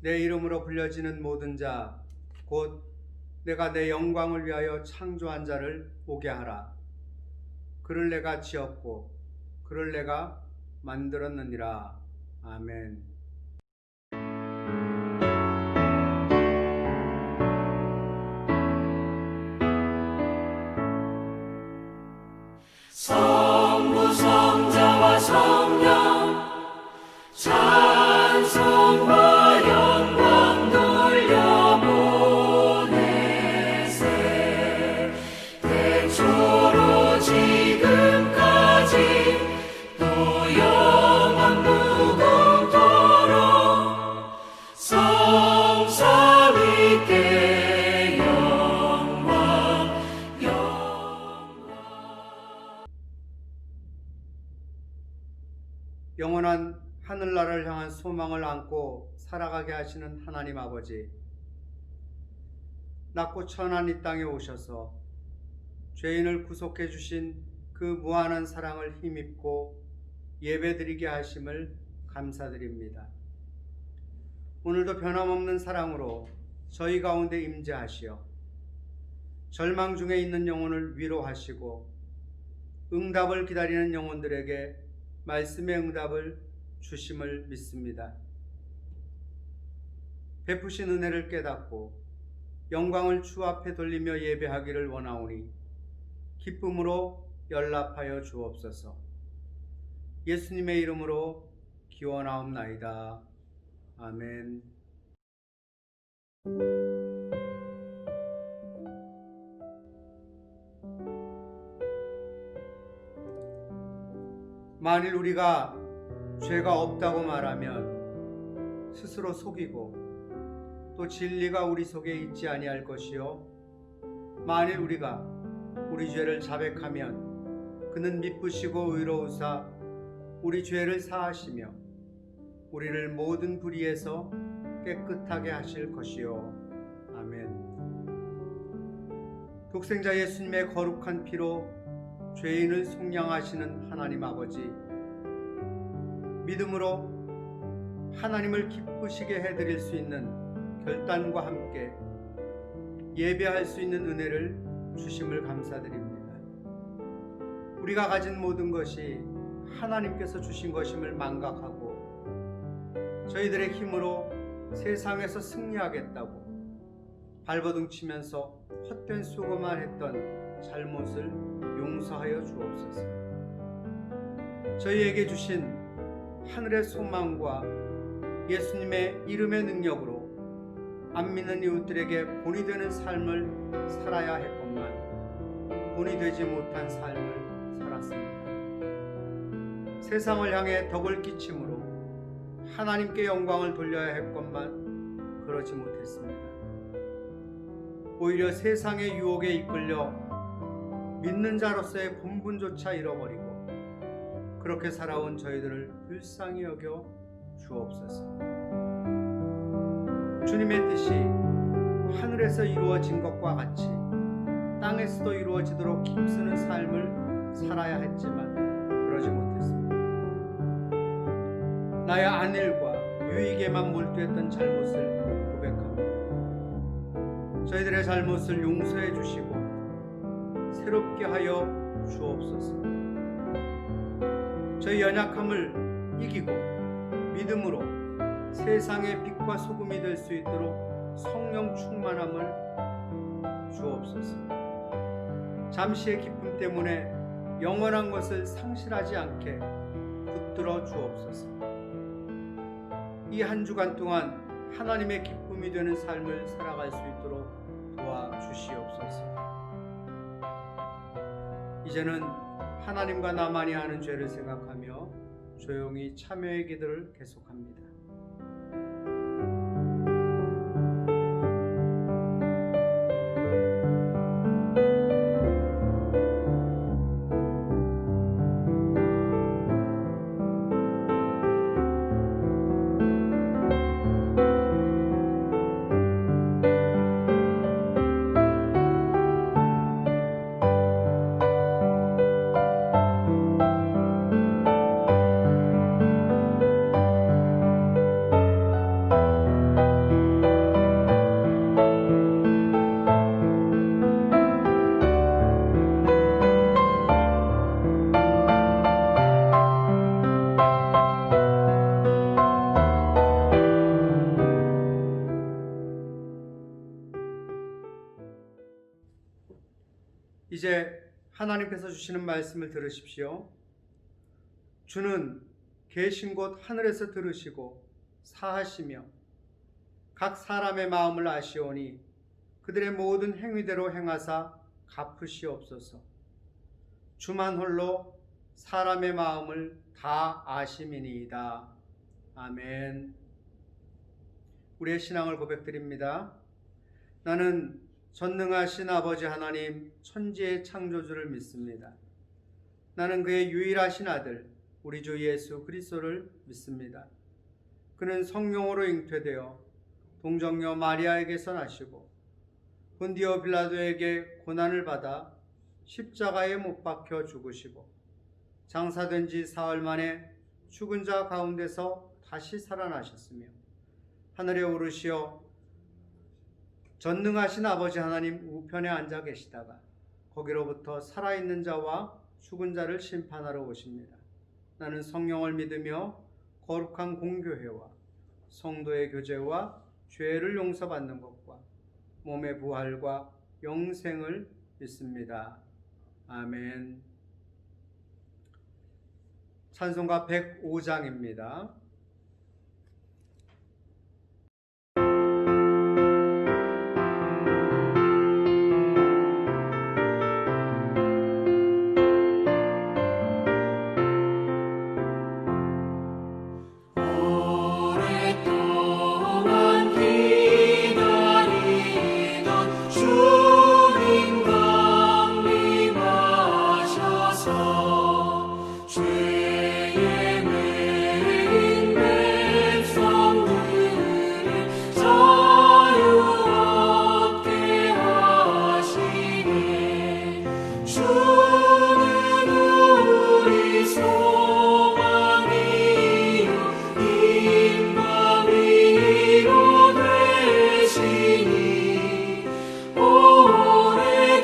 내 이름으로 불려지는 모든 자 곧 내가 내 영광을 위하여 창조한 자를 오게 하라. 그를 내가 지었고 그를 내가 만들었느니라. 아멘. 성부 성자와 성령 찬송과 영광 돌려보내세. 태초로 지금까지 또 영원 무궁토록 성삼위께 영광. 영원한 하늘나라를 향한 소망을 안고 살아가게 하시는 하나님 아버지, 낮고 천한 이 땅에 오셔서 죄인을 구속해 주신 그 무한한 사랑을 힘입고 예배드리게 하심을 감사드립니다. 오늘도 변함없는 사랑으로 저희 가운데 임재하시어 절망 중에 있는 영혼을 위로하시고 응답을 기다리는 영혼들에게 말씀의 응답을 주심을 믿습니다. 베푸신 은혜를 깨닫고 영광을 주 앞에 돌리며 예배하기를 원하오니 기쁨으로 연락하여 주옵소서. 예수님의 이름으로 기원하옵나이다. 아멘. 만일 우리가 죄가 없다고 말하면 스스로 속이고 또 진리가 우리 속에 있지 아니할 것이요, 만일 우리가 우리 죄를 자백하면 그는 미쁘시고 의로우사 우리 죄를 사하시며 우리를 모든 불의에서 깨끗하게 하실 것이요. 아멘. 독생자 예수님의 거룩한 피로 죄인을 속량하시는 하나님 아버지, 믿음으로 하나님을 기쁘시게 해드릴 수 있는 결단과 함께 예배할 수 있는 은혜를 주심을 감사드립니다. 우리가 가진 모든 것이 하나님께서 주신 것임을 망각하고 저희들의 힘으로 세상에서 승리하겠다고 발버둥 치면서 헛된 수고만 했던 잘못을 용서하여 주옵소서. 저희에게 주신 하늘의 소망과 예수님의 이름의 능력으로 안 믿는 이웃들에게 본이 되는 삶을 살아야 했건만 본이 되지 못한 삶을 살았습니다. 세상을 향해 덕을 끼침으로 하나님께 영광을 돌려야 했건만 그러지 못했습니다. 오히려 세상의 유혹에 이끌려 믿는 자로서의 본분조차 잃어버리고 그렇게 살아온 저희들을 불쌍히 여겨 주옵소서. 주님의 뜻이 하늘에서 이루어진 것과 같이 땅에서도 이루어지도록 힘쓰는 삶을 살아야 했지만 그러지 못했습니다. 나의 안일과 유익에만 몰두했던 잘못을 고백합니다. 저희들의 잘못을 용서해 주시고 새롭게 하여 주옵소서. 저희 연약함을 이기고 믿음으로 세상의 빛과 소금이 될 수 있도록 성령 충만함을 주옵소서. 잠시의 기쁨 때문에 영원한 것을 상실하지 않게 붙들어 주옵소서. 이 한 주간 동안 하나님의 기쁨이 되는 삶을 살아갈 수 있도록 도와주시옵소서. 이제는 하나님과 나만이 하는 죄를 생각하며 조용히 참여의 기도를 계속합니다. 이제 하나님께서 주시는 말씀을 들으십시오. 주는 계신 곳 하늘에서 들으시고 사하시며 각 사람의 마음을 아시오니 그들의 모든 행위대로 행하사 갚으시옵소서. 주만 홀로 사람의 마음을 다 아심이니이다. 아멘. 우리의 신앙을 고백드립니다. 나는 전능하신 아버지 하나님 천지의 창조주를 믿습니다. 나는 그의 유일하신 아들 우리 주 예수 그리스도를 믿습니다. 그는 성령으로 잉태되어 동정녀 마리아에게서 나시고 본디오 빌라도에게 고난을 받아 십자가에 못 박혀 죽으시고 장사된 지 사흘 만에 죽은 자 가운데서 다시 살아나셨으며 하늘에 오르시어 전능하신 아버지 하나님 우편에 앉아 계시다가 거기로부터 살아있는 자와 죽은 자를 심판하러 오십니다. 나는 성령을 믿으며 거룩한 공교회와 성도의 교제와 죄를 용서받는 것과 몸의 부활과 영생을 믿습니다. 아멘. 찬송가 105장입니다. 오랫동안 기다리던 주님 강림하셔서 죄에 매인 백성들을 자유 얻게 하시네. 주는 우리 소망이요 힘과 위로 되시니 오래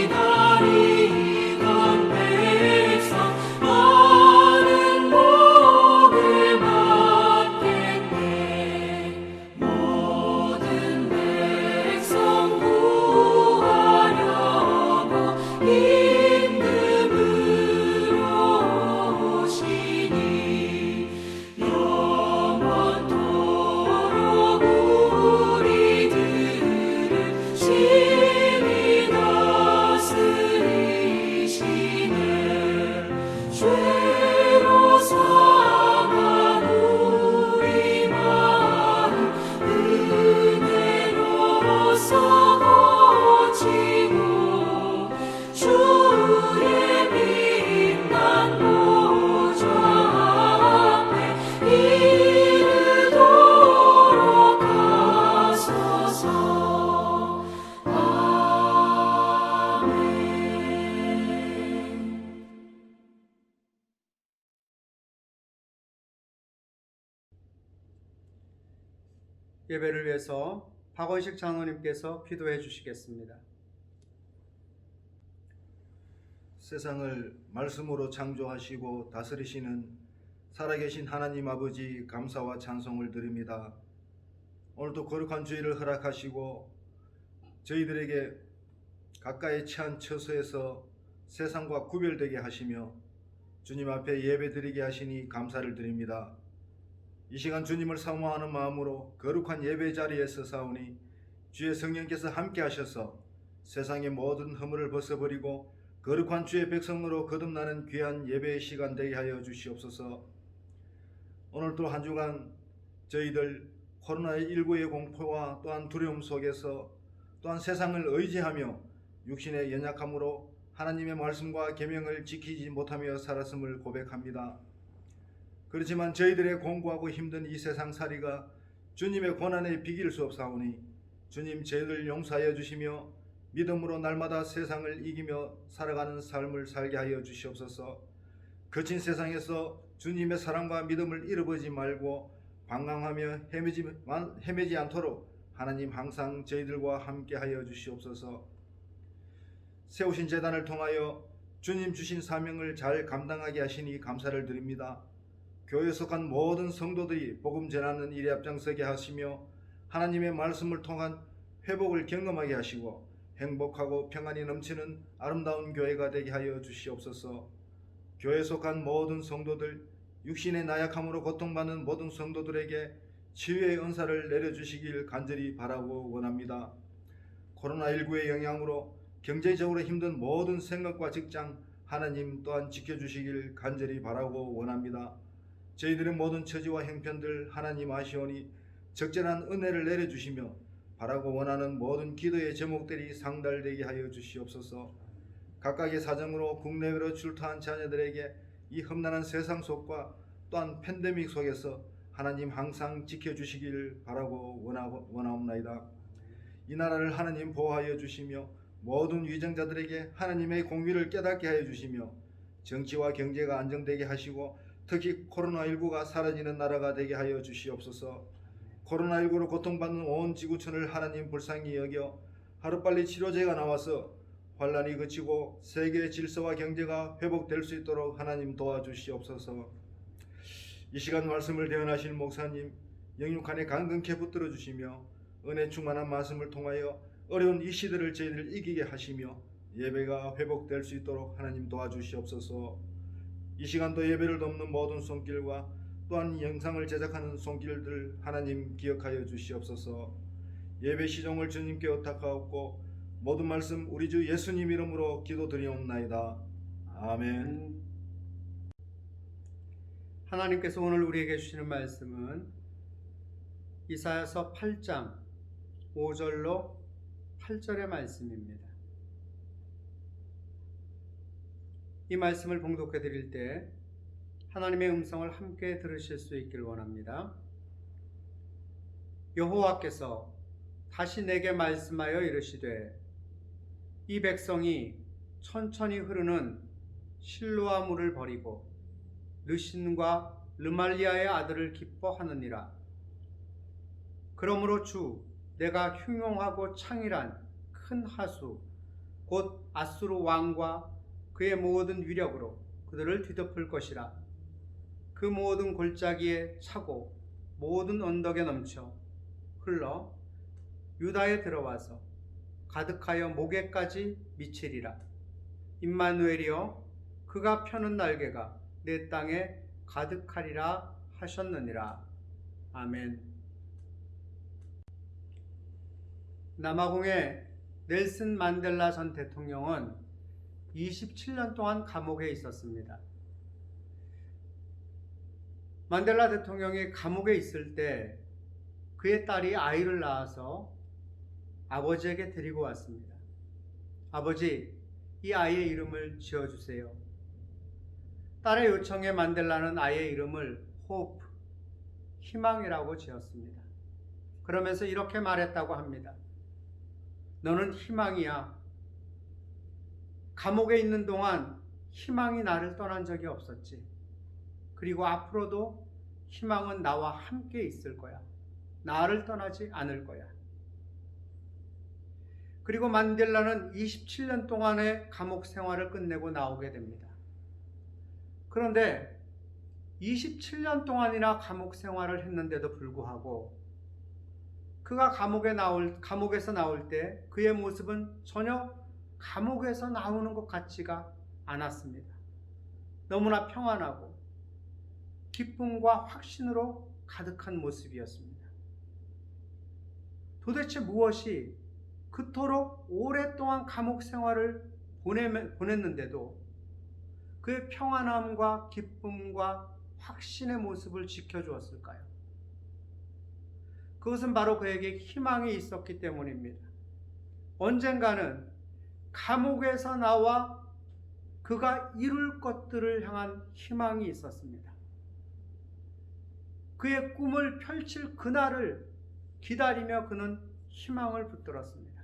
기다리던 백성 많은 복을 받겠네. 모든 백성 구하려고 임금으로 오시니 영원토록 우리들을 심히 다스리시네. 죄로 상한 우리 마음 은혜로서 고치고 주의 빛난 보좌 앞에 이르도록 하소서. 아멘. 예배를 위해서 박원식 장로님께서 기도해 주시겠습니다. 세상을 말씀으로 창조하시고 다스리시는 살아계신 하나님 아버지 감사와 찬송을 드립니다. 오늘도 거룩한 주일을 허락하시고 저희들에게 가까이 처한 처소에서 세상과 구별되게 하시며 주님 앞에 예배드리게 하시니 감사를 드립니다. 이 시간 주님을 사모하는 마음으로 거룩한 예배 자리에 서사오니 주의 성령께서 함께 하셔서 세상의 모든 허물을 벗어버리고 거룩한 주의 백성으로 거듭나는 귀한 예배의 시간 되게 하여 주시옵소서. 오늘도 한 주간 저희들 코로나19의 공포와 또한 두려움 속에서 또한 세상을 의지하며 육신의 연약함으로 하나님의 말씀과 계명을 지키지 못하며 살았음을 고백합니다. 그렇지만 저희들의 공고하고 힘든 이 세상살이가 주님의 고난에 비길 수 없사오니 주님 저희들 용서하여 주시며 믿음으로 날마다 세상을 이기며 살아가는 삶을 살게 하여 주시옵소서. 거친 세상에서 주님의 사랑과 믿음을 잃어버리지 말고 방황하며 헤매지 않도록 하나님 항상 저희들과 함께 하여 주시옵소서. 세우신 제단을 통하여 주님 주신 사명을 잘 감당하게 하시니 감사를 드립니다. 교회에 속한 모든 성도들이 복음 전하는 일에 앞장서게 하시며 하나님의 말씀을 통한 회복을 경험하게 하시고 행복하고 평안이 넘치는 아름다운 교회가 되게 하여 주시옵소서. 교회에 속한 모든 성도들, 육신의 나약함으로 고통받는 모든 성도들에게 치유의 은사를 내려주시길 간절히 바라고 원합니다. 코로나19의 영향으로 경제적으로 힘든 모든 생업과 직장, 하나님 또한 지켜주시길 간절히 바라고 원합니다. 저희들의 모든 처지와 형편들 하나님 아시오니 적절한 은혜를 내려주시며 바라고 원하는 모든 기도의 제목들이 상달되게 하여 주시옵소서. 각각의 사정으로 국내외로 출타한 자녀들에게 이 험난한 세상 속과 또한 팬데믹 속에서 하나님 항상 지켜주시길 바라고 원하옵나이다. 이 나라를 하나님 보호하여 주시며 모든 위정자들에게 하나님의 공의를 깨닫게 하여 주시며 정치와 경제가 안정되게 하시고 특히 코로나19가 사라지는 나라가 되게 하여 주시옵소서. 코로나19로 고통받는 온 지구촌을 하나님 불쌍히 여겨 하루빨리 치료제가 나와서 환란이 그치고 세계의 질서와 경제가 회복될 수 있도록 하나님 도와주시옵소서. 이 시간 말씀을 대언하실 목사님 영육간에 강건케 붙들어 주시며 은혜 충만한 말씀을 통하여 어려운 이 시대를 저희들 이기게 하시며 예배가 회복될 수 있도록 하나님 도와주시옵소서. 이 시간도 예배를 돕는 모든 손길과 또한 영상을 제작하는 손길들 하나님 기억하여 주시옵소서. 예배 시종을 주님께 의탁하옵고 모든 말씀 우리 주 예수님 이름으로 기도드리옵나이다. 아멘. 하나님께서 오늘 우리에게 주시는 말씀은 이사야서 8장 5절로 8절의 말씀입니다. 이 말씀을 봉독해 드릴 때 하나님의 음성을 함께 들으실 수 있기를 원합니다. 여호와께서 다시 내게 말씀하여 이르시되 이 백성이 천천히 흐르는 실로아 물을 버리고 르신과 르말리아의 아들을 기뻐하느니라. 그러므로 주 내가 흉용하고 창일한 큰 하수 곧 아수르 왕과 그의 모든 위력으로 그들을 뒤덮을 것이라. 그 모든 골짜기에 차고 모든 언덕에 넘쳐 흘러 유다에 들어와서 가득하여 목에까지 미치리라. 임마누엘이여 그가 펴는 날개가 내 땅에 가득하리라 하셨느니라. 아멘. 남아공의 넬슨 만델라 전 대통령은 27년 동안 감옥에 있었습니다. 만델라 대통령이 감옥에 있을 때 그의 딸이 아이를 낳아서 아버지에게 데리고 왔습니다. 아버지, 이 아이의 이름을 지어주세요. 딸의 요청에 만델라는 아이의 이름을 호프, 희망이라고 지었습니다. 그러면서 이렇게 말했다고 합니다. 너는 희망이야. 감옥에 있는 동안 희망이 나를 떠난 적이 없었지. 그리고 앞으로도 희망은 나와 함께 있을 거야. 나를 떠나지 않을 거야. 그리고 만델라는 27년 동안의 감옥 생활을 끝내고 나오게 됩니다. 그런데 27년 동안이나 감옥 생활을 했는데도 불구하고 그가 감옥에서 나올 때 그의 모습은 전혀 감옥에서 나오는 것 같지가 않았습니다. 너무나 평안하고 기쁨과 확신으로 가득한 모습이었습니다. 도대체 무엇이 그토록 오랫동안 감옥 생활을 보냈는데도 그의 평안함과 기쁨과 확신의 모습을 지켜주었을까요? 그것은 바로 그에게 희망이 있었기 때문입니다. 언젠가는 감옥에서 나와 그가 이룰 것들을 향한 희망이 있었습니다. 그의 꿈을 펼칠 그날을 기다리며 그는 희망을 붙들었습니다.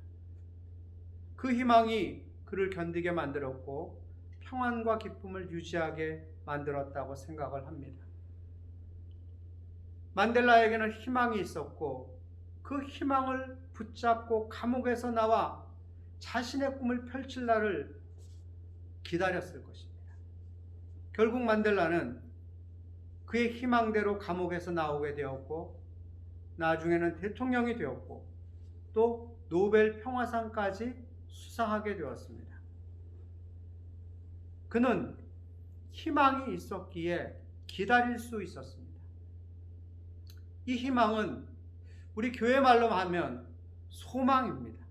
그 희망이 그를 견디게 만들었고 평안과 기쁨을 유지하게 만들었다고 생각을 합니다. 만델라에게는 희망이 있었고 그 희망을 붙잡고 감옥에서 나와 자신의 꿈을 펼칠 날을 기다렸을 것입니다. 결국 만델라는 그의 희망대로 감옥에서 나오게 되었고 나중에는 대통령이 되었고 또 노벨 평화상까지 수상하게 되었습니다. 그는 희망이 있었기에 기다릴 수 있었습니다. 이 희망은 우리 교회 말로 하면 소망입니다.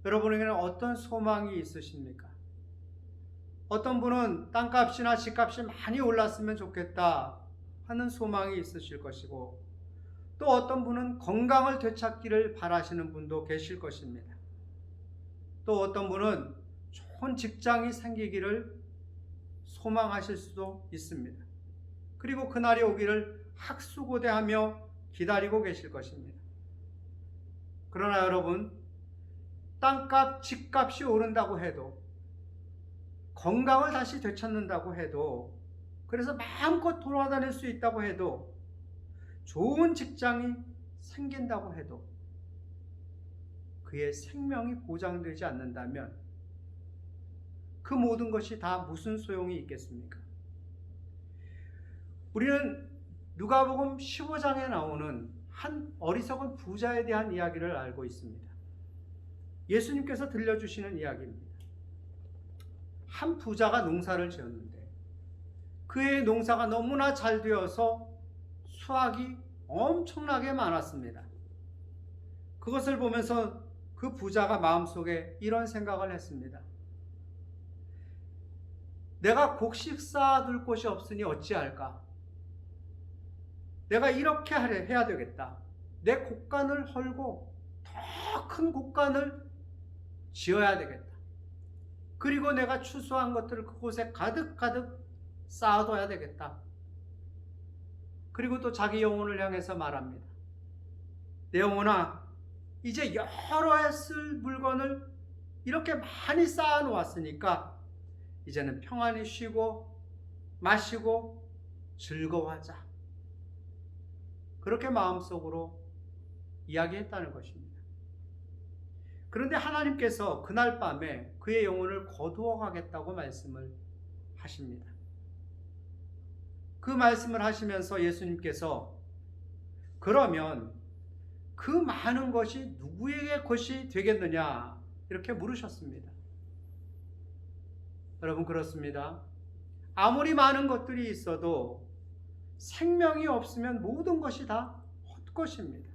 여러분에게는 어떤 소망이 있으십니까? 어떤 분은 땅값이나 집값이 많이 올랐으면 좋겠다 하는 소망이 있으실 것이고, 또 어떤 분은 건강을 되찾기를 바라시는 분도 계실 것입니다. 또 어떤 분은 좋은 직장이 생기기를 소망하실 수도 있습니다. 그리고 그날이 오기를 학수고대하며 기다리고 계실 것입니다. 그러나 여러분, 땅값, 집값이 오른다고 해도, 건강을 다시 되찾는다고 해도, 그래서 마음껏 돌아다닐 수 있다고 해도, 좋은 직장이 생긴다고 해도 그의 생명이 보장되지 않는다면 그 모든 것이 다 무슨 소용이 있겠습니까? 우리는 누가복음 15장에 나오는 한 어리석은 부자에 대한 이야기를 알고 있습니다. 예수님께서 들려주시는 이야기입니다. 한 부자가 농사를 지었는데 그의 농사가 너무나 잘 되어서 수확이 엄청나게 많았습니다. 그것을 보면서 그 부자가 마음속에 이런 생각을 했습니다. 내가 곡식 쌓아둘 곳이 없으니 어찌할까? 내가 이렇게 해야 되겠다. 내 곡간을 헐고 더 큰 곡간을 지어야 되겠다. 그리고 내가 추수한 것들을 그곳에 가득가득 쌓아둬야 되겠다. 그리고 또 자기 영혼을 향해서 말합니다. 내 영혼아, 이제 여러 해 쓸 물건을 이렇게 많이 쌓아 놓았으니까 이제는 평안히 쉬고 마시고 즐거워하자. 그렇게 마음속으로 이야기했다는 것입니다. 그런데 하나님께서 그날 밤에 그의 영혼을 거두어 가겠다고 말씀을 하십니다. 그 말씀을 하시면서 예수님께서 그러면 그 많은 것이 누구에게 것이 되겠느냐 이렇게 물으셨습니다. 여러분, 그렇습니다. 아무리 많은 것들이 있어도 생명이 없으면 모든 것이 다 헛것입니다.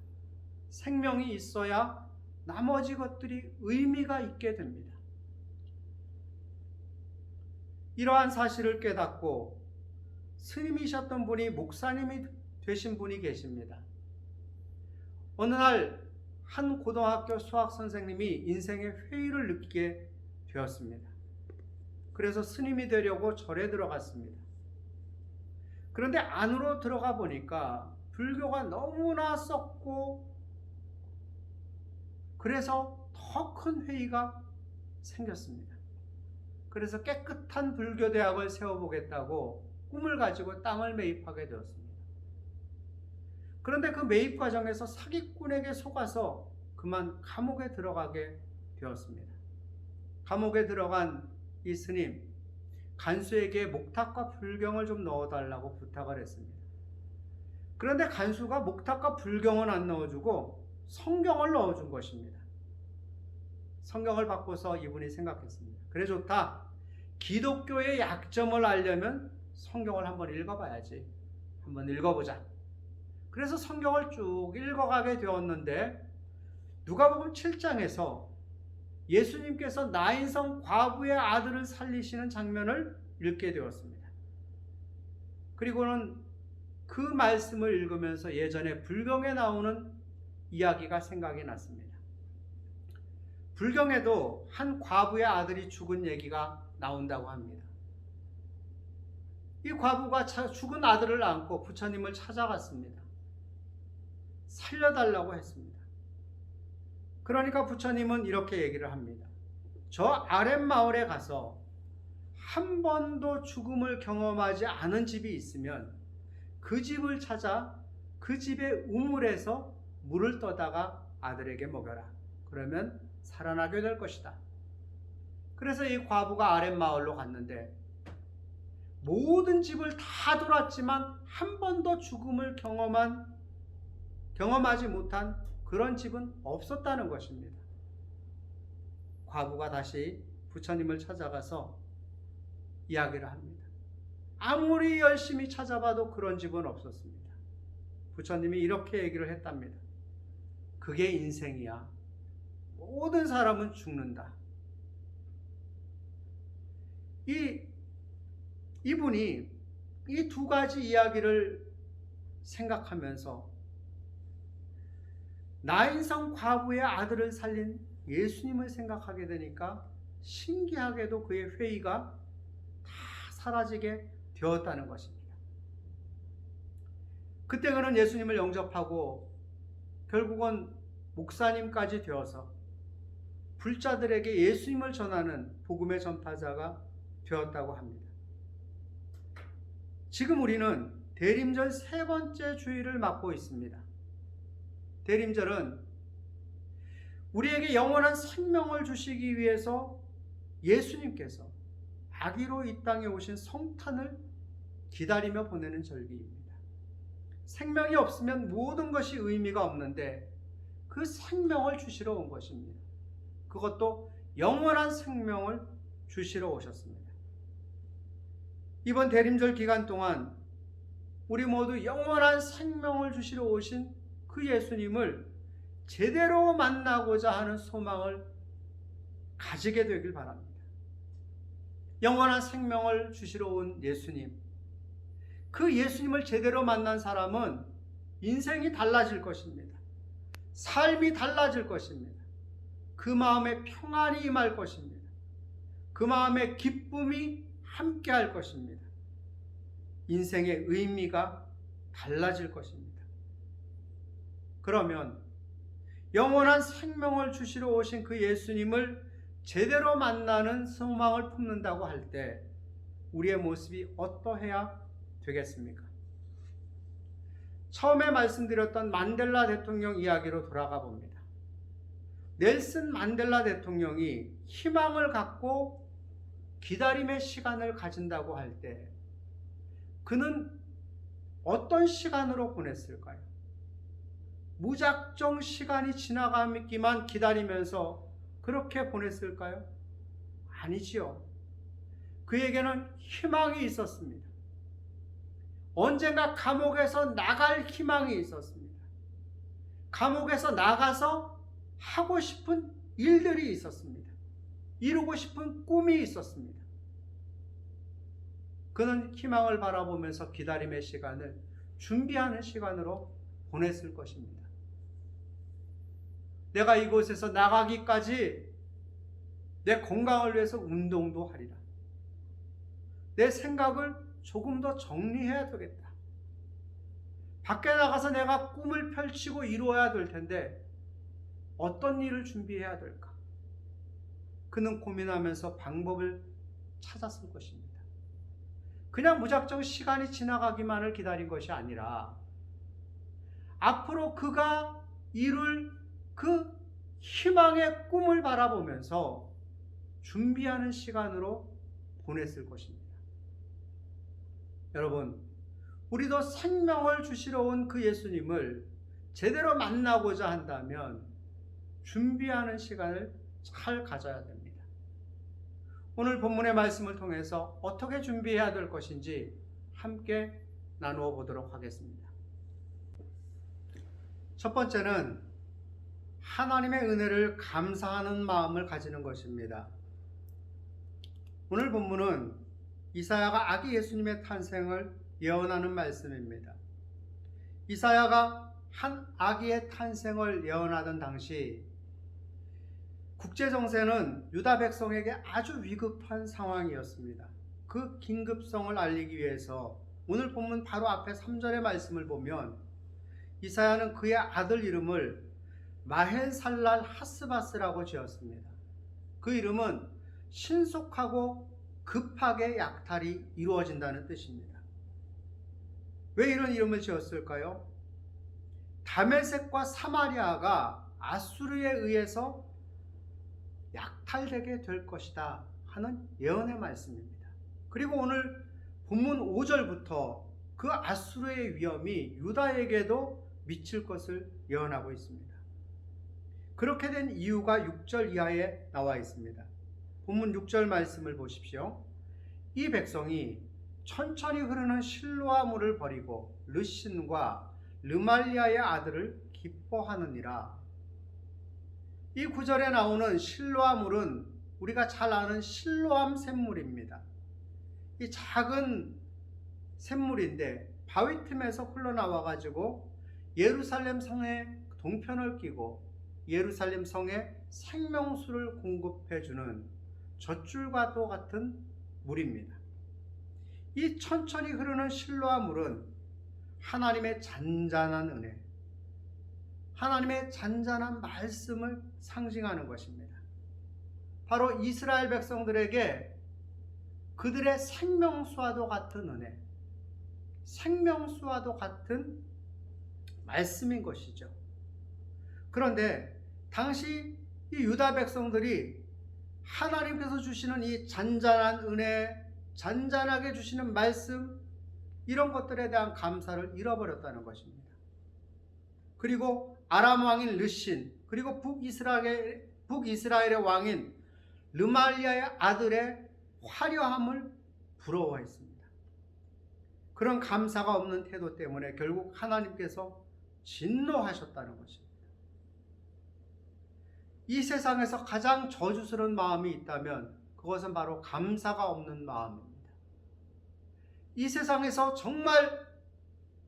생명이 있어야 나머지 것들이 의미가 있게 됩니다. 이러한 사실을 깨닫고 스님이셨던 분이 목사님이 되신 분이 계십니다. 어느 날 한 고등학교 수학 선생님이 인생의 회의를 느끼게 되었습니다. 그래서 스님이 되려고 절에 들어갔습니다. 그런데 안으로 들어가 보니까 불교가 너무나 썩고, 그래서 더 큰 회의가 생겼습니다. 그래서 깨끗한 불교대학을 세워보겠다고 꿈을 가지고 땅을 매입하게 되었습니다. 그런데 그 매입 과정에서 사기꾼에게 속아서 그만 감옥에 들어가게 되었습니다. 감옥에 들어간 이 스님, 간수에게 목탁과 불경을 좀 넣어달라고 부탁을 했습니다. 그런데 간수가 목탁과 불경은 안 넣어주고 성경을 넣어준 것입니다. 성경을 바꿔서 이분이 생각했습니다. 그래, 좋다. 기독교의 약점을 알려면 성경을 한번 읽어봐야지. 한번 읽어보자. 그래서 성경을 쭉 읽어가게 되었는데 누가복음 7장에서 예수님께서 나인성 과부의 아들을 살리시는 장면을 읽게 되었습니다. 그리고는 그 말씀을 읽으면서 예전에 불경에 나오는 이야기가 생각이 났습니다. 불경에도 한 과부의 아들이 죽은 얘기가 나온다고 합니다. 이 과부가 죽은 아들을 안고 부처님을 찾아갔습니다. 살려달라고 했습니다. 그러니까 부처님은 이렇게 얘기를 합니다. 저 아랫마을에 가서 한 번도 죽음을 경험하지 않은 집이 있으면 그 집을 찾아 그 집의 우물에서 물을 떠다가 아들에게 먹여라. 그러면 살아나게 될 것이다. 그래서 이 과부가 아랫마을로 갔는데 모든 집을 다 돌았지만 한 번도 죽음을 경험하지 못한 그런 집은 없었다는 것입니다. 과부가 다시 부처님을 찾아가서 이야기를 합니다. 아무리 열심히 찾아봐도 그런 집은 없었습니다. 부처님이 이렇게 얘기를 했답니다. 그게 인생이야. 모든 사람은 죽는다. 이분이 이 두 가지 이야기를 생각하면서 나인성 과부의 아들을 살린 예수님을 생각하게 되니까 신기하게도 그의 회의가 다 사라지게 되었다는 것입니다. 그때 그는 예수님을 영접하고 결국은 목사님까지 되어서 불자들에게 예수님을 전하는 복음의 전파자가 되었다고 합니다. 지금 우리는 대림절 세 번째 주일을 맞고 있습니다. 대림절은 우리에게 영원한 생명을 주시기 위해서 예수님께서 아기로 이 땅에 오신 성탄을 기다리며 보내는 절기입니다. 생명이 없으면 모든 것이 의미가 없는데 그 생명을 주시러 온 것입니다. 그것도 영원한 생명을 주시러 오셨습니다. 이번 대림절 기간 동안 우리 모두 영원한 생명을 주시러 오신 그 예수님을 제대로 만나고자 하는 소망을 가지게 되길 바랍니다. 영원한 생명을 주시러 온 예수님, 그 예수님을 제대로 만난 사람은 인생이 달라질 것입니다. 삶이 달라질 것입니다. 그 마음에 평안이 임할 것입니다. 그 마음에 기쁨이 함께할 것입니다. 인생의 의미가 달라질 것입니다. 그러면 영원한 생명을 주시러 오신 그 예수님을 제대로 만나는 소망을 품는다고 할 때 우리의 모습이 어떠해야 되겠습니까? 처음에 말씀드렸던 만델라 대통령 이야기로 돌아가 봅니다. 넬슨 만델라 대통령이 희망을 갖고 기다림의 시간을 가진다고 할 때 그는 어떤 시간으로 보냈을까요? 무작정 시간이 지나가기만 기다리면서 그렇게 보냈을까요? 아니지요. 그에게는 희망이 있었습니다. 언젠가 감옥에서 나갈 희망이 있었습니다. 감옥에서 나가서 하고 싶은 일들이 있었습니다. 이루고 싶은 꿈이 있었습니다. 그는 희망을 바라보면서 기다림의 시간을 준비하는 시간으로 보냈을 것입니다. 내가 이곳에서 나가기까지 내 건강을 위해서 운동도 하리라. 내 생각을 조금 더 정리해야 되겠다. 밖에 나가서 내가 꿈을 펼치고 이루어야 될 텐데 어떤 일을 준비해야 될까? 그는 고민하면서 방법을 찾았을 것입니다. 그냥 무작정 시간이 지나가기만을 기다린 것이 아니라 앞으로 그가 이룰 그 희망의 꿈을 바라보면서 준비하는 시간으로 보냈을 것입니다. 여러분, 우리도 생명을 주시러 온 그 예수님을 제대로 만나고자 한다면 준비하는 시간을 잘 가져야 됩니다. 오늘 본문의 말씀을 통해서 어떻게 준비해야 될 것인지 함께 나누어 보도록 하겠습니다. 첫 번째는 하나님의 은혜를 감사하는 마음을 가지는 것입니다. 오늘 본문은 이사야가 아기 예수님의 탄생을 예언하는 말씀입니다. 이사야가 한 아기의 탄생을 예언하던 당시 국제정세는 유다 백성에게 아주 위급한 상황이었습니다. 그 긴급성을 알리기 위해서 오늘 본문 바로 앞에 3절의 말씀을 보면 이사야는 그의 아들 이름을 마헬살랄 하스바스라고 지었습니다. 그 이름은 신속하고 급하게 약탈이 이루어진다는 뜻입니다. 왜 이런 이름을 지었을까요? 다메섹과 사마리아가 아수르에 의해서 약탈되게 될 것이다 하는 예언의 말씀입니다. 그리고 오늘 본문 5절부터 그 아수르의 위험이 유다에게도 미칠 것을 예언하고 있습니다. 그렇게 된 이유가 6절 이하에 나와 있습니다. 본문 6절 말씀을 보십시오. 이 백성이 천천히 흐르는 실로아 물을 버리고 르신과 르말리아의 아들을 기뻐하느니라. 이 구절에 나오는 실로아 물은 우리가 잘 아는 실로암 샘물입니다. 이 작은 샘물인데 바위 틈에서 흘러나와 가지고 예루살렘 성에 동편을 끼고 예루살렘 성에 생명수를 공급해 주는 젖줄과도 같은 물입니다. 이 천천히 흐르는 실로암 물은 하나님의 잔잔한 은혜, 하나님의 잔잔한 말씀을 상징하는 것입니다. 바로 이스라엘 백성들에게 그들의 생명수와도 같은 은혜, 생명수와도 같은 말씀인 것이죠. 그런데 당시 이 유다 백성들이 하나님께서 주시는 이 잔잔한 은혜, 잔잔하게 주시는 말씀, 이런 것들에 대한 감사를 잃어버렸다는 것입니다. 그리고 아람 왕인 르신, 그리고 북이스라엘의 왕인 르말리아의 아들의 화려함을 부러워했습니다. 그런 감사가 없는 태도 때문에 결국 하나님께서 진노하셨다는 것입니다. 이 세상에서 가장 저주스러운 마음이 있다면 그것은 바로 감사가 없는 마음입니다. 이 세상에서 정말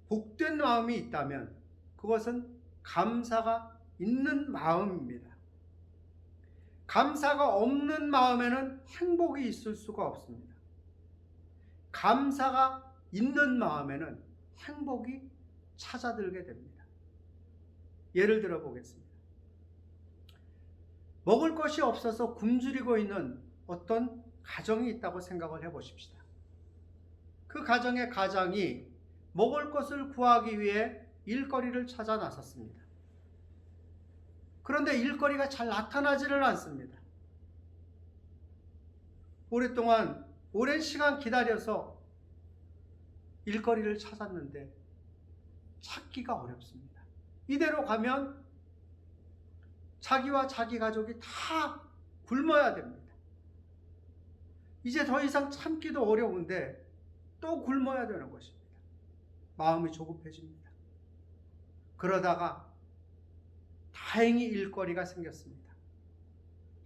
복된 마음이 있다면 그것은 감사가 있는 마음입니다. 감사가 없는 마음에는 행복이 있을 수가 없습니다. 감사가 있는 마음에는 행복이 찾아들게 됩니다. 예를 들어 보겠습니다. 먹을 것이 없어서 굶주리고 있는 어떤 가정이 있다고 생각을 해보십시다. 그 가정의 가장이 먹을 것을 구하기 위해 일거리를 찾아 나섰습니다. 그런데 일거리가 잘 나타나지를 않습니다. 오랜 시간 기다려서 일거리를 찾았는데 찾기가 어렵습니다. 이대로 가면 자기와 자기 가족이 다 굶어야 됩니다. 이제 더 이상 참기도 어려운데 또 굶어야 되는 것입니다. 마음이 조급해집니다. 그러다가 다행히 일거리가 생겼습니다.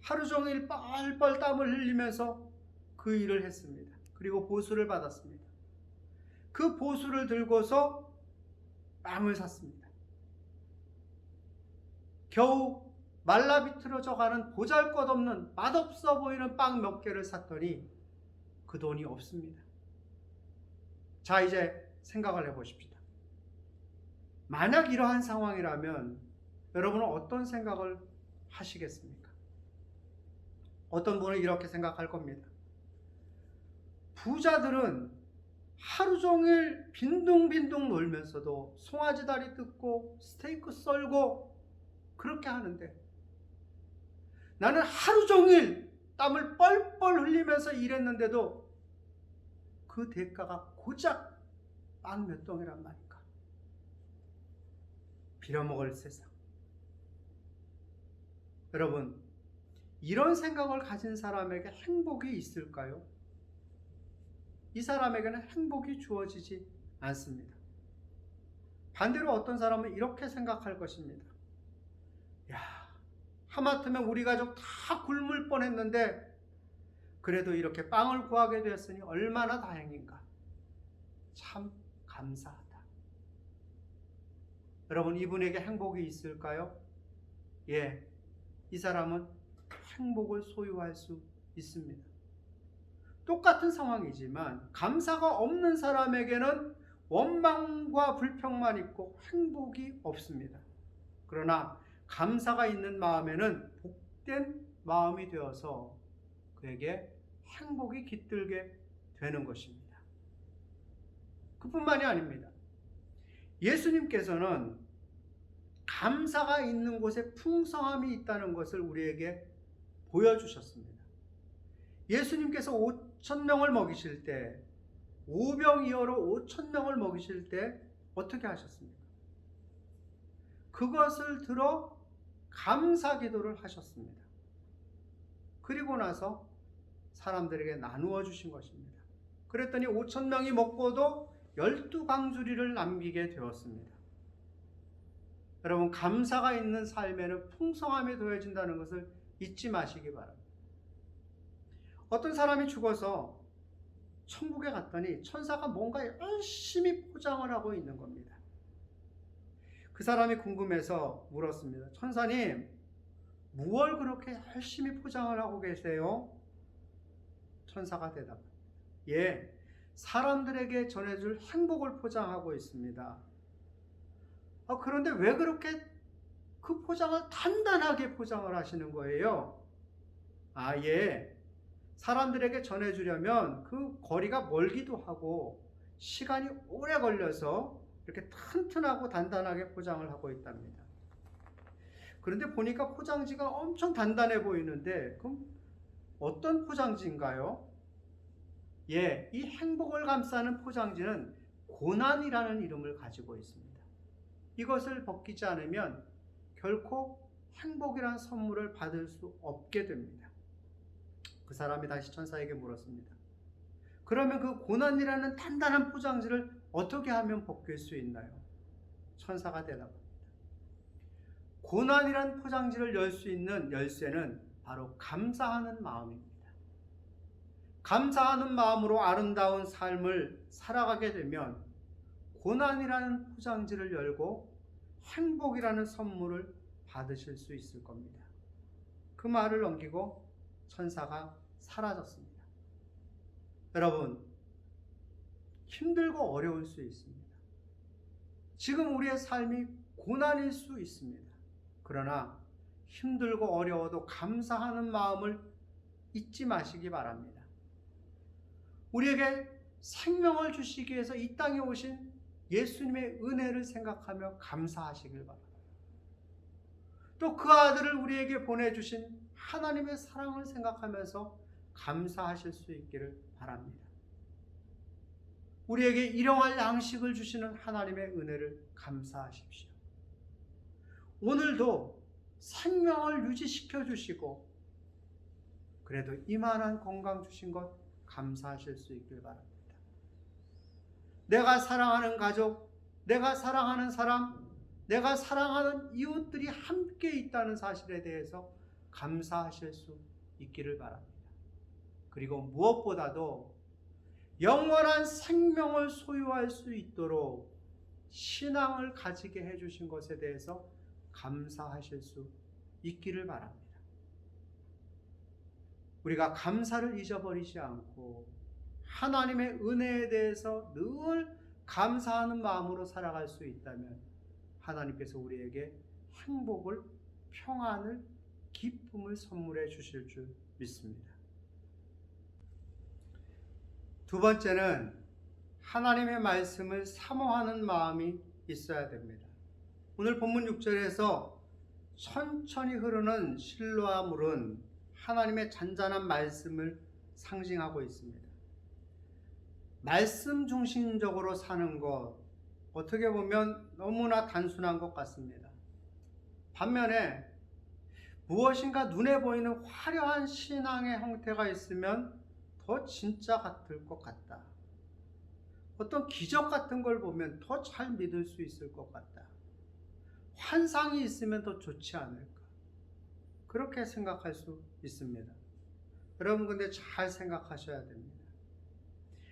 하루 종일 뻘뻘 땀을 흘리면서 그 일을 했습니다. 그리고 보수를 받았습니다. 그 보수를 들고서 빵을 샀습니다. 겨우 말라비틀어져가는 보잘것없는 맛없어 보이는 빵 몇 개를 샀더니 그 돈이 없습니다. 자, 이제 생각을 해보십시다. 만약 이러한 상황이라면 여러분은 어떤 생각을 하시겠습니까? 어떤 분은 이렇게 생각할 겁니다. 부자들은 하루 종일 빈둥빈둥 놀면서도 송아지 다리 뜯고 스테이크 썰고 그렇게 하는데 나는 하루 종일 땀을 뻘뻘 흘리면서 일했는데도 그 대가가 고작 빵 몇 덩이란 말인가? 빌어먹을 세상. 여러분, 이런 생각을 가진 사람에게 행복이 있을까요? 이 사람에게는 행복이 주어지지 않습니다. 반대로 어떤 사람은 이렇게 생각할 것입니다. 야, 하마터면 우리 가족 다 굶을 뻔했는데 그래도 이렇게 빵을 구하게 되었으니 얼마나 다행인가. 참 감사하다. 여러분, 이분에게 행복이 있을까요? 예, 이 사람은 행복을 소유할 수 있습니다. 똑같은 상황이지만 감사가 없는 사람에게는 원망과 불평만 있고 행복이 없습니다. 그러나 감사가 있는 마음에는 복된 마음이 되어서 그에게 행복이 깃들게 되는 것입니다. 그뿐만이 아닙니다. 예수님께서는 감사가 있는 곳에 풍성함이 있다는 것을 우리에게 보여주셨습니다. 예수님께서 5,000명을 먹이실 때, 오병이어로 5,000명을 먹이실 때 어떻게 하셨습니까? 그것을 들어 감사 기도를 하셨습니다. 그리고 나서 사람들에게 나누어 주신 것입니다. 그랬더니 5,000명이 먹고도 12강주리를 남기게 되었습니다. 여러분, 감사가 있는 삶에는 풍성함이 더해진다는 것을 잊지 마시기 바랍니다. 어떤 사람이 죽어서 천국에 갔더니 천사가 뭔가 열심히 포장을 하고 있는 겁니다. 그 사람이 궁금해서 물었습니다. 천사님, 무엇을 그렇게 열심히 포장을 하고 계세요? 천사가 대답합니다. 예, 사람들에게 전해줄 행복을 포장하고 있습니다. 그런데 왜 그렇게 그 포장을 단단하게 포장을 하시는 거예요? 예, 사람들에게 전해주려면 그 거리가 멀기도 하고 시간이 오래 걸려서 이렇게 튼튼하고 단단하게 포장을 하고 있답니다. 그런데 보니까 포장지가 엄청 단단해 보이는데 그럼 어떤 포장지인가요? 예, 이 행복을 감싸는 포장지는 고난이라는 이름을 가지고 있습니다. 이것을 벗기지 않으면 결코 행복이란 선물을 받을 수 없게 됩니다. 그 사람이 다시 천사에게 물었습니다. 그러면 그 고난이라는 단단한 포장지를 어떻게 하면 벗길 수 있나요? 천사가 대답합니다. 고난이란 포장지를 열 수 있는 열쇠는 바로 감사하는 마음입니다. 감사하는 마음으로 아름다운 삶을 살아가게 되면 고난이라는 포장지를 열고 행복이라는 선물을 받으실 수 있을 겁니다. 그 말을 넘기고 천사가 사라졌습니다. 여러분, 힘들고 어려울 수 있습니다. 지금 우리의 삶이 고난일 수 있습니다. 그러나 힘들고 어려워도 감사하는 마음을 잊지 마시기 바랍니다. 우리에게 생명을 주시기 위해서 이 땅에 오신 예수님의 은혜를 생각하며 감사하시길 바랍니다. 또 그 아들을 우리에게 보내주신 하나님의 사랑을 생각하면서 감사하실 수 있기를 바랍니다. 우리에게 일용할 양식을 주시는 하나님의 은혜를 감사하십시오. 오늘도 생명을 유지시켜 주시고 그래도 이만한 건강 주신 것 감사하실 수 있길 바랍니다. 내가 사랑하는 가족, 내가 사랑하는 사람, 내가 사랑하는 이웃들이 함께 있다는 사실에 대해서 감사하실 수 있기를 바랍니다. 그리고 무엇보다도 영원한 생명을 소유할 수 있도록 신앙을 가지게 해주신 것에 대해서 감사하실 수 있기를 바랍니다. 우리가 감사를 잊어버리지 않고 하나님의 은혜에 대해서 늘 감사하는 마음으로 살아갈 수 있다면 하나님께서 우리에게 행복을, 평안을, 기쁨을 선물해 주실 줄 믿습니다. 두 번째는 하나님의 말씀을 사모하는 마음이 있어야 됩니다. 오늘 본문 6절에서 천천히 흐르는 실로아 물은 하나님의 잔잔한 말씀을 상징하고 있습니다. 말씀 중심적으로 사는 것, 어떻게 보면 너무나 단순한 것 같습니다. 반면에 무엇인가 눈에 보이는 화려한 신앙의 형태가 있으면 더 진짜 같을 것 같다. 어떤 기적 같은 걸 보면 더 잘 믿을 수 있을 것 같다. 환상이 있으면 더 좋지 않을까. 그렇게 생각할 수 있습니다. 여러분, 근데 잘 생각하셔야 됩니다.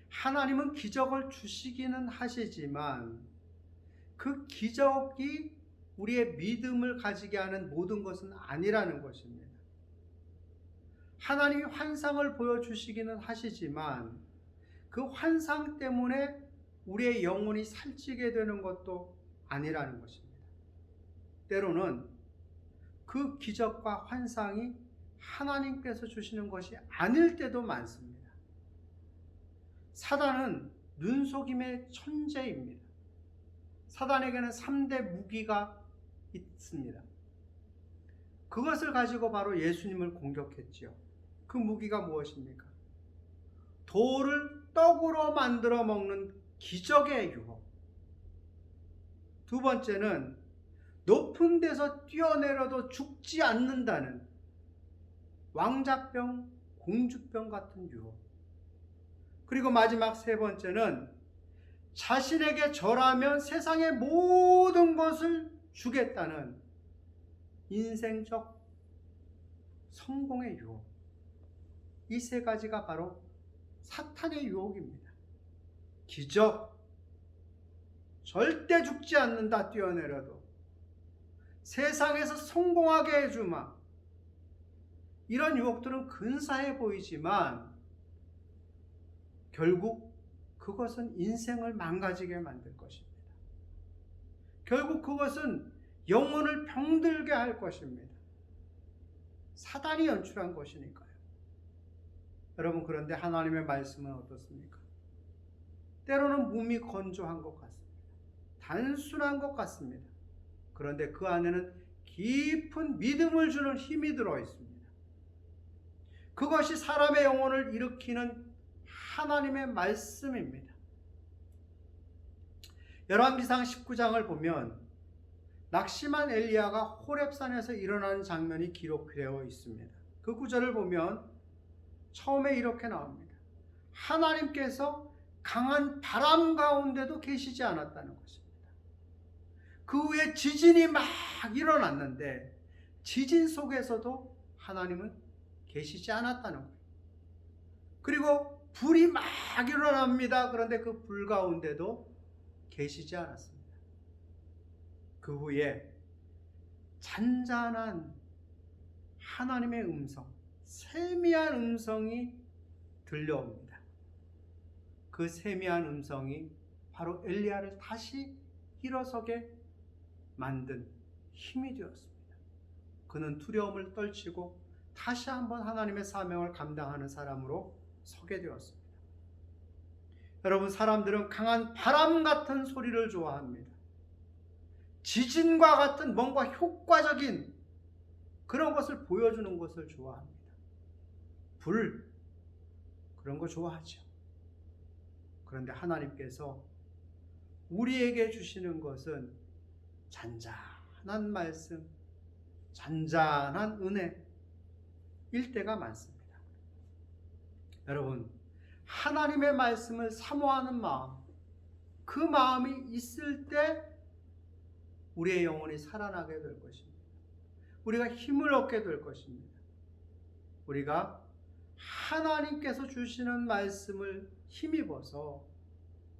하나님은 기적을 주시기는 하시지만 그 기적이 우리의 믿음을 가지게 하는 모든 것은 아니라는 것입니다. 하나님이 환상을 보여주시기는 하시지만 그 환상 때문에 우리의 영혼이 살찌게 되는 것도 아니라는 것입니다. 때로는 그 기적과 환상이 하나님께서 주시는 것이 아닐 때도 많습니다. 사단은 눈속임의 천재입니다. 사단에게는 3대 무기가 있습니다. 그것을 가지고 바로 예수님을 공격했지요. 그 무기가 무엇입니까? 돌을 떡으로 만들어 먹는 기적의 유혹. 두 번째는 높은 데서 뛰어내려도 죽지 않는다는 왕자병, 공주병 같은 유혹. 그리고 마지막 세 번째는 자신에게 절하면 세상의 모든 것을 주겠다는 인생적 성공의 유혹. 이 세 가지가 바로 사탄의 유혹입니다. 기적, 절대 죽지 않는다 뛰어내려도, 세상에서 성공하게 해주마. 이런 유혹들은 근사해 보이지만 결국 그것은 인생을 망가지게 만들 것입니다. 결국 그것은 영혼을 병들게 할 것입니다. 사단이 연출한 것이니까요. 여러분, 그런데 하나님의 말씀은 어떻습니까? 때로는 몸이 건조한 것 같습니다. 단순한 것 같습니다. 그런데 그 안에는 깊은 믿음을 주는 힘이 들어 있습니다. 그것이 사람의 영혼을 일으키는 하나님의 말씀입니다. 열왕기상 19장을 보면 낙심한 엘리야가 호렙산에서 일어나는 장면이 기록되어 있습니다. 그 구절을 보면 처음에 이렇게 나옵니다. 하나님께서 강한 바람 가운데도 계시지 않았다는 것입니다. 그 후에 지진이 막 일어났는데 지진 속에서도 하나님은 계시지 않았다는 거예요. 그리고 불이 막 일어납니다. 그런데 그 불 가운데도 계시지 않았습니다. 그 후에 잔잔한 하나님의 음성, 세미한 음성이 들려옵니다. 그 세미한 음성이 바로 엘리야를 다시 일어서게 만든 힘이 되었습니다. 그는 두려움을 떨치고 다시 한번 하나님의 사명을 감당하는 사람으로 서게 되었습니다. 여러분, 사람들은 강한 바람 같은 소리를 좋아합니다. 지진과 같은 뭔가 효과적인 그런 것을 보여주는 것을 좋아합니다. 불, 그런 거 좋아하죠. 그런데 하나님께서 우리에게 주시는 것은 잔잔한 말씀, 잔잔한 은혜일 때가 많습니다. 여러분, 하나님의 말씀을 사모하는 마음, 그 마음이 있을 때 우리의 영혼이 살아나게 될 것입니다. 우리가 힘을 얻게 될 것입니다. 우리가 하나님께서 주시는 말씀을 힘입어서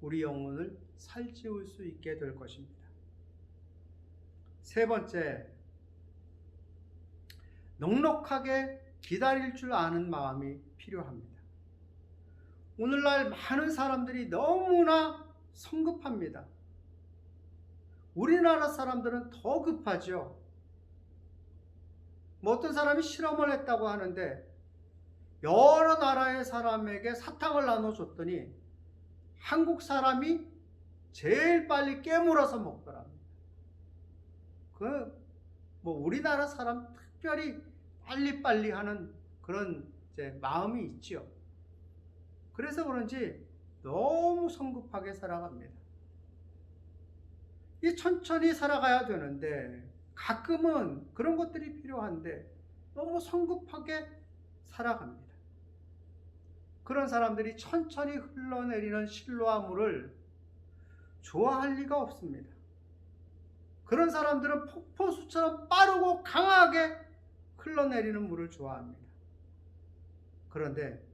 우리 영혼을 살찌울 수 있게 될 것입니다. 세 번째, 넉넉하게 기다릴 줄 아는 마음이 필요합니다. 오늘날 많은 사람들이 너무나 성급합니다. 우리나라 사람들은 더 급하죠. 어떤 사람이 실험을 했다고 하는데 여러 나라의 사람에게 사탕을 나눠줬더니 한국 사람이 제일 빨리 깨물어서 먹더랍니다. 우리나라 사람 특별히 빨리빨리 하는 그런 마음이 있죠. 그래서 그런지 너무 성급하게 살아갑니다. 이 천천히 살아가야 되는데 가끔은 그런 것들이 필요한데 너무 성급하게 살아갑니다. 그런 사람들이 천천히 흘러내리는 실로와 물을 좋아할 리가 없습니다. 그런 사람들은 폭포수처럼 빠르고 강하게 흘러내리는 물을 좋아합니다. 그런데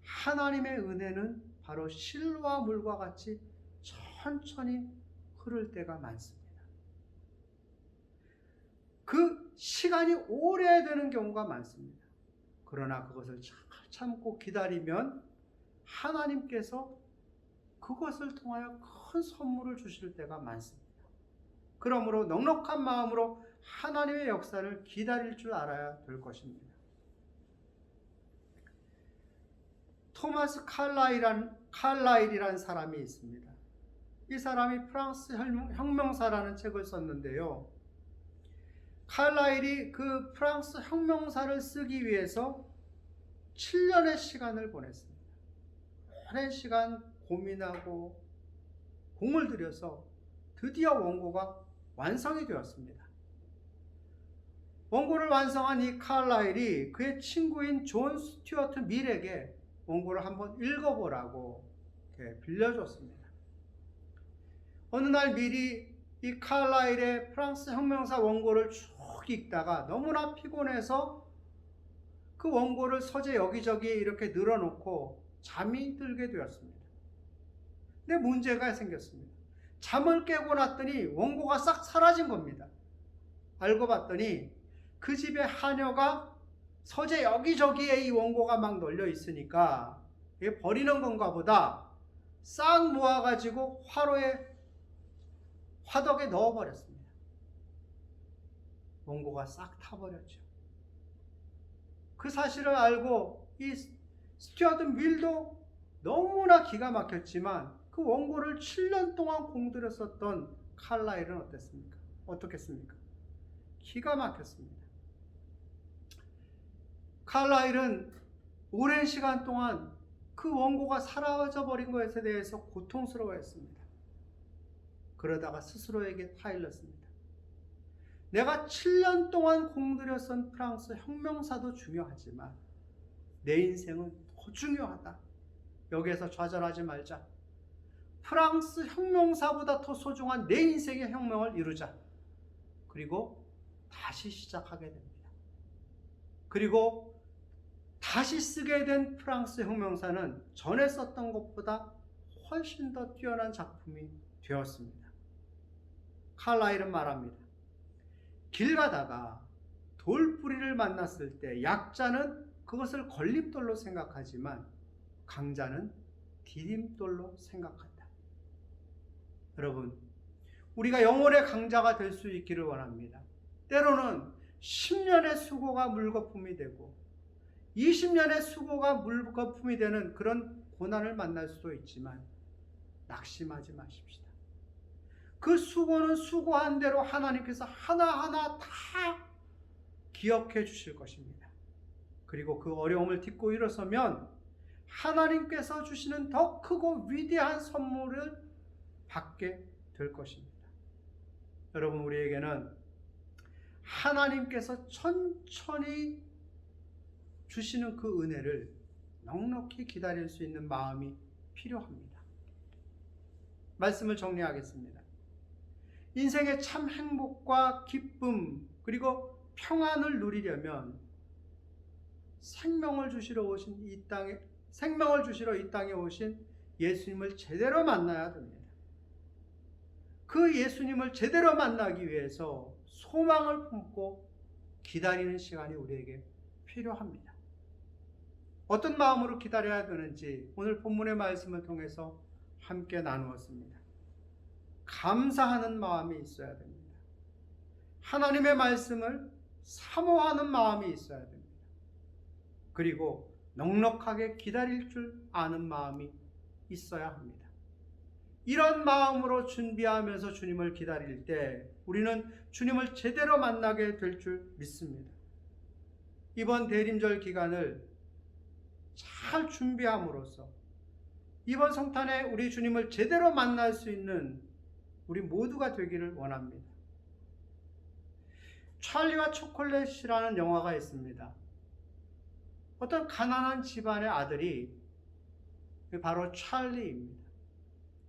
하나님의 은혜는 바로 실로와 물과 같이 천천히 흐를 때가 많습니다. 그 시간이 오래되는 경우가 많습니다. 그러나 그것을 잘 참고 기다리면 하나님께서 그것을 통하여 큰 선물을 주실 때가 많습니다. 그러므로 넉넉한 마음으로 하나님의 역사를 기다릴 줄 알아야 될 것입니다. 토마스 칼라일이라는 사람이 있습니다. 이 사람이 프랑스 혁명사라는 책을 썼는데요. 칼라일이 그 프랑스 혁명사를 쓰기 위해서 7년의 시간을 보냈습니다. 오랜 시간 고민하고 공을 들여서 드디어 원고가 완성이 되었습니다. 원고를 완성한 이 칼라일이 그의 친구인 존 스튜어트 밀에게 원고를 한번 읽어보라고 빌려줬습니다. 어느 날 밀이 이 칼라일의 프랑스 혁명사 원고를 쭉 읽다가 너무나 피곤해서 그 원고를 서재 여기저기 이렇게 늘어놓고 잠이 들게 되었습니다. 근데 문제가 생겼습니다. 잠을 깨고 났더니 원고가 싹 사라진 겁니다. 알고 봤더니 그 집에 하녀가 서재 여기저기에 이 원고가 막 널려 있으니까 이게 버리는 건가 보다 싹 모아가지고 화덕에 넣어버렸습니다. 원고가 싹 타버렸죠. 그 사실을 알고 이 스튜어트 밀도 너무나 기가 막혔지만 그 원고를 7년 동안 공들였었던 칼라일은 어떻겠습니까? 기가 막혔습니다. 칼라일은 오랜 시간 동안 그 원고가 사라져 버린 것에 대해서 고통스러워했습니다. 그러다가 스스로에게 타일렀습니다. 내가 7년 동안 공들였던 프랑스 혁명사도 중요하지만 내 인생은 더 중요하다. 여기에서 좌절하지 말자. 프랑스 혁명사보다 더 소중한 내 인생의 혁명을 이루자. 그리고 다시 시작하게 됩니다. 그리고 다시 쓰게 된 프랑스 혁명사는 전에 썼던 것보다 훨씬 더 뛰어난 작품이 되었습니다. 칼라일은 말합니다. 길 가다가 돌뿌리를 만났을 때 약자는 그것을 걸림돌로 생각하지만 강자는 디딤돌로 생각한다. 여러분, 우리가 영혼의 강자가 될 수 있기를 원합니다. 때로는 10년의 수고가 물거품이 되고 20년의 수고가 물거품이 되는 그런 고난을 만날 수도 있지만 낙심하지 마십시다. 그 수고는 수고한 대로 하나님께서 하나하나 다 기억해 주실 것입니다. 그리고 그 어려움을 딛고 일어서면 하나님께서 주시는 더 크고 위대한 선물을 받게 될 것입니다. 여러분, 우리에게는 하나님께서 천천히 주시는 그 은혜를 넉넉히 기다릴 수 있는 마음이 필요합니다. 말씀을 정리하겠습니다. 인생의 참 행복과 기쁨 그리고 평안을 누리려면 생명을 주시러 이 땅에 오신 예수님을 제대로 만나야 됩니다. 그 예수님을 제대로 만나기 위해서 소망을 품고 기다리는 시간이 우리에게 필요합니다. 어떤 마음으로 기다려야 되는지 오늘 본문의 말씀을 통해서 함께 나누었습니다. 감사하는 마음이 있어야 됩니다. 하나님의 말씀을 사모하는 마음이 있어야 됩니다. 그리고 넉넉하게 기다릴 줄 아는 마음이 있어야 합니다. 이런 마음으로 준비하면서 주님을 기다릴 때 우리는 주님을 제대로 만나게 될 줄 믿습니다. 이번 대림절 기간을 잘 준비함으로써 이번 성탄에 우리 주님을 제대로 만날 수 있는 우리 모두가 되기를 원합니다. 찰리와 초콜릿이라는 영화가 있습니다. 어떤 가난한 집안의 아들이 바로 찰리입니다.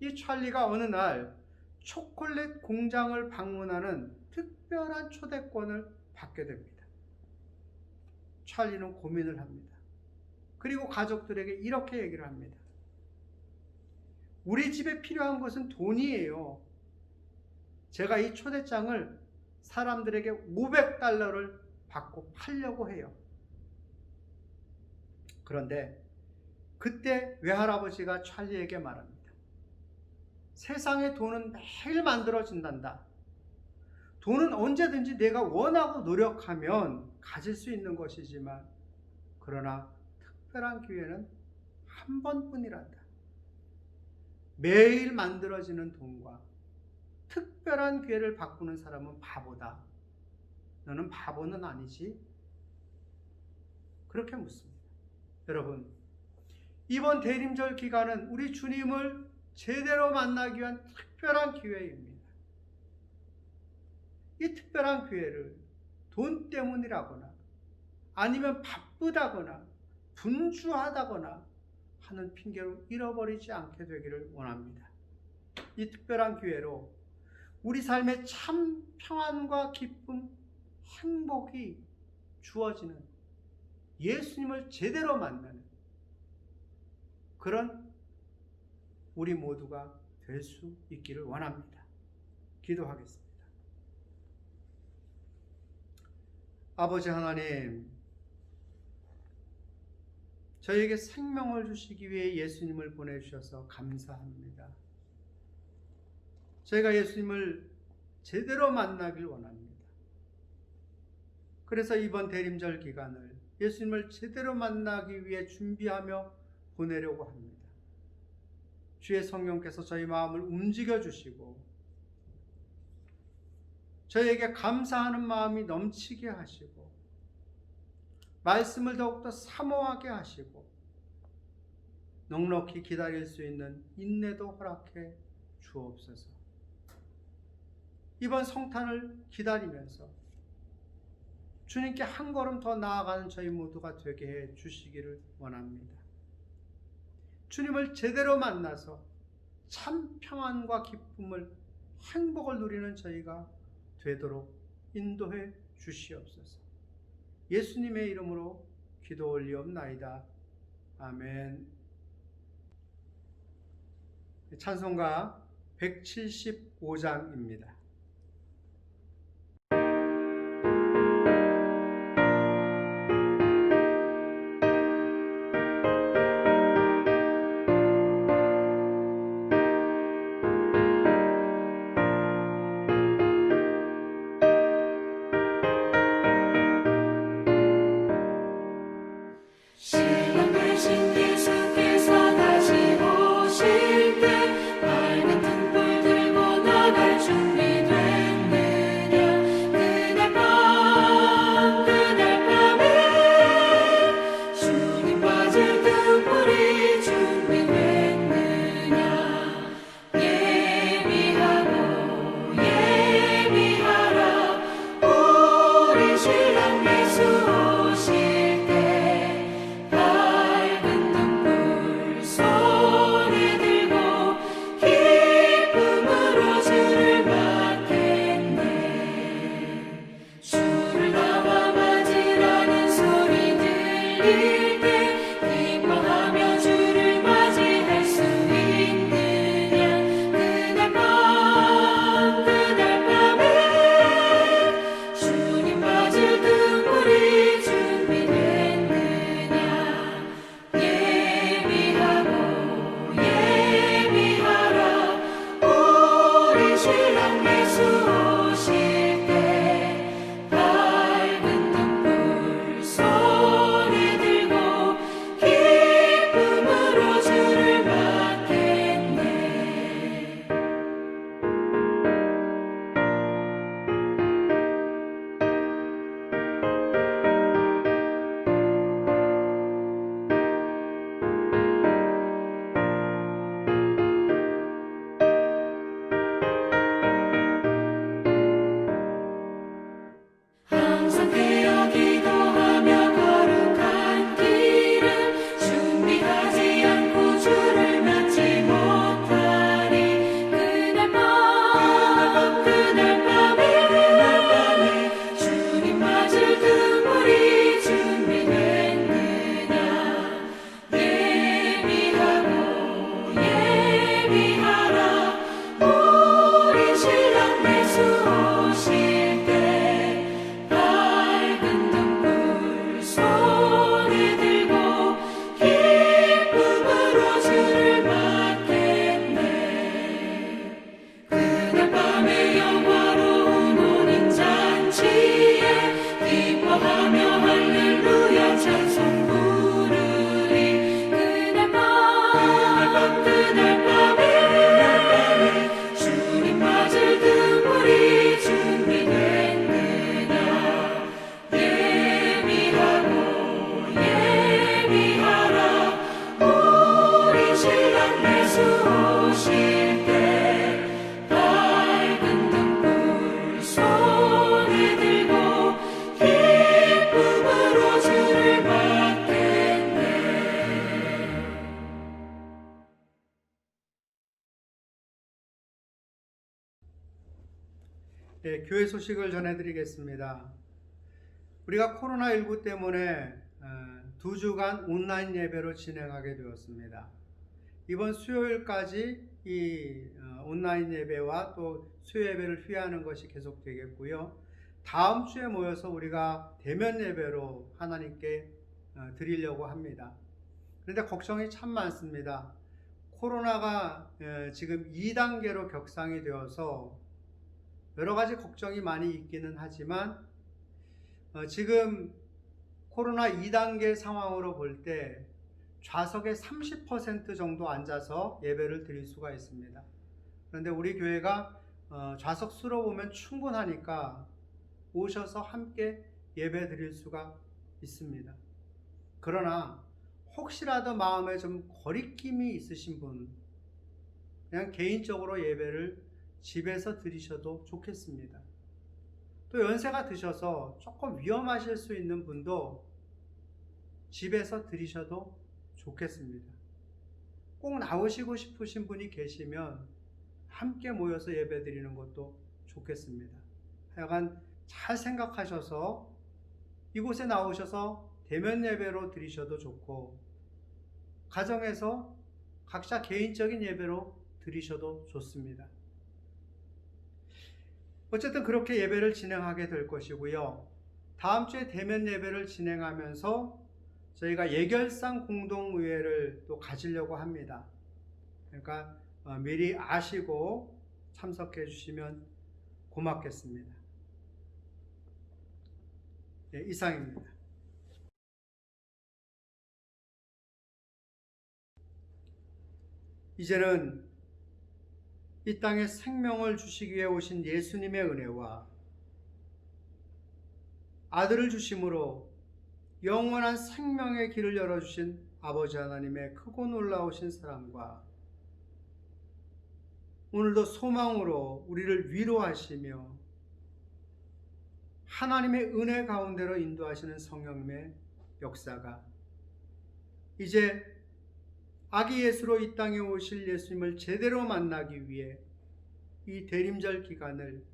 이 찰리가 어느 날 초콜릿 공장을 방문하는 특별한 초대권을 받게 됩니다. 찰리는 고민을 합니다. 그리고 가족들에게 이렇게 얘기를 합니다. 우리 집에 필요한 것은 돈이에요. 제가 이 초대장을 사람들에게 $500를 받고 팔려고 해요. 그런데 그때 외할아버지가 찰리에게 말합니다. 세상에 돈은 매일 만들어진단다. 돈은 언제든지 내가 원하고 노력하면 가질 수 있는 것이지만 그러나 특별한 기회는 한 번뿐이란다. 매일 만들어지는 돈과 특별한 기회를 바꾸는 사람은 바보다. 너는 바보는 아니지? 그렇게 묻습니다. 여러분, 이번 대림절 기간은 우리 주님을 제대로 만나기 위한 특별한 기회입니다. 이 특별한 기회를 돈 때문이라거나 아니면 바쁘다거나 분주하다거나 하는 핑계로 잃어버리지 않게 되기를 원합니다. 이 특별한 기회로 우리 삶에 참 평안과 기쁨, 행복이 주어지는 예수님을 제대로 만나는 그런 우리 모두가 될 수 있기를 원합니다. 기도하겠습니다. 아버지 하나님, 저희에게 생명을 주시기 위해 예수님을 보내주셔서 감사합니다. 저희가 예수님을 제대로 만나길 원합니다. 그래서 이번 대림절 기간을 예수님을 제대로 만나기 위해 준비하며 보내려고 합니다. 주의 성령께서 저희 마음을 움직여 주시고 저희에게 감사하는 마음이 넘치게 하시고 말씀을 더욱더 사모하게 하시고 넉넉히 기다릴 수 있는 인내도 허락해 주옵소서. 이번 성탄을 기다리면서 주님께 한 걸음 더 나아가는 저희 모두가 되게 해 주시기를 원합니다. 주님을 제대로 만나서 참 평안과 기쁨을, 행복을 누리는 저희가 되도록 인도해 주시옵소서. 예수님의 이름으로 기도 올리옵나이다. 아멘. 찬송가 175장입니다. 신랑 되신 예수께서 다시 오실 때 밝은 등불 들고 나갈 준비 됐느냐. 그날 밤에 주님 맞을 등불이 준비됐느냐. 예비하라 우리 신랑 예수 오실 때 밝은 등불 손에 들고 기쁨으로 주를 맞겠네. 주를 나와 맞으라는 소리 들릴 때 기뻐하며 주를 맞이할 수 있느냐. 그날 밤에 주님 맞을 등불이 준비됐느냐. 예비하라 우리 신랑 예수 오실 때 밝은 등불 손에 들고 교회 소식을 전해드리겠습니다. 우리가 코로나19 때문에 2주간 온라인 예배로 진행하게 되었습니다. 이번 수요일까지 이 온라인 예배와 또 수요 예배를 휘하는 것이 계속되겠고요. 다음 주에 모여서 우리가 대면 예배로 하나님께 드리려고 합니다. 그런데 걱정이 참 많습니다. 코로나가 지금 2단계로 격상이 되어서 여러 가지 걱정이 많이 있기는 하지만 지금 코로나 2단계 상황으로 볼 때 좌석의 30% 정도 앉아서 예배를 드릴 수가 있습니다. 그런데 우리 교회가 좌석 수로 보면 충분하니까 오셔서 함께 예배 드릴 수가 있습니다. 그러나 혹시라도 마음에 좀 거리낌이 있으신 분, 그냥 개인적으로 예배를 집에서 드리셔도 좋겠습니다. 또 연세가 드셔서 조금 위험하실 수 있는 분도 집에서 드리셔도 좋겠습니다. 꼭 나오시고 싶으신 분이 계시면 함께 모여서 예배 드리는 것도 좋겠습니다. 하여간 잘 생각하셔서 이곳에 나오셔서 대면 예배로 드리셔도 좋고 가정에서 각자 개인적인 예배로 드리셔도 좋습니다. 어쨌든 그렇게 예배를 진행하게 될 것이고요. 다음 주에 대면 예배를 진행하면서 저희가 예결상 공동의회를 또 가지려고 합니다. 그러니까 미리 아시고 참석해 주시면 고맙겠습니다. 네, 이상입니다. 이제는 이 땅에 생명을 주시기 위해 오신 예수님의 은혜와 아들을 주심으로 영원한 생명의 길을 열어주신 아버지 하나님의 크고 놀라우신 사랑과 오늘도 소망으로 우리를 위로하시며 하나님의 은혜 가운데로 인도하시는 성령님의 역사가 이제 아기 예수로 이 땅에 오실 예수님을 제대로 만나기 위해 이 대림절 기간을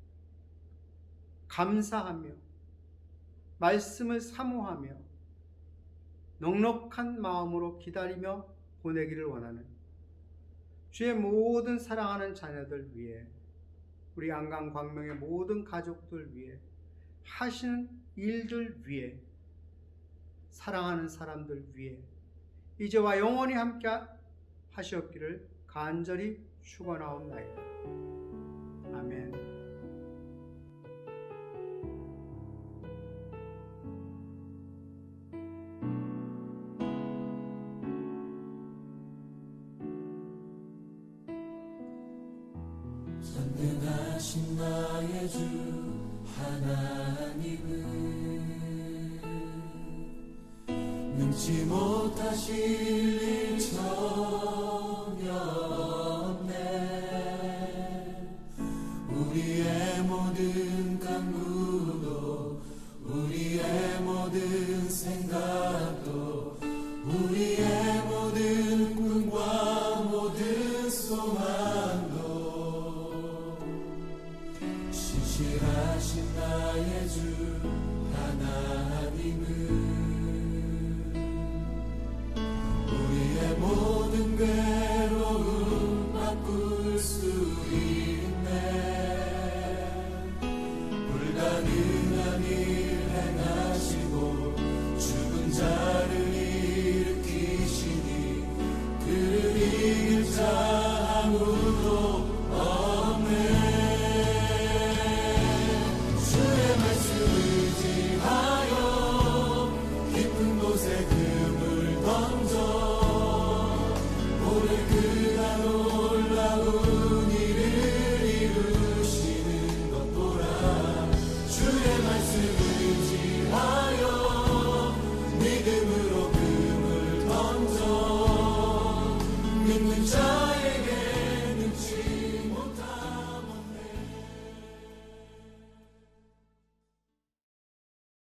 감사하며 말씀을 사모하며 넉넉한 마음으로 기다리며 보내기를 원하는 주의 모든 사랑하는 자녀들 위해 우리 안강광명의 모든 가족들 위해 하시는 일들 위해 사랑하는 사람들 위해 이제와 영원히 함께 하시옵기를 간절히 축원하옵나이다. 아멘. 전능하신 나의 주 하나님은 능치 못하실 일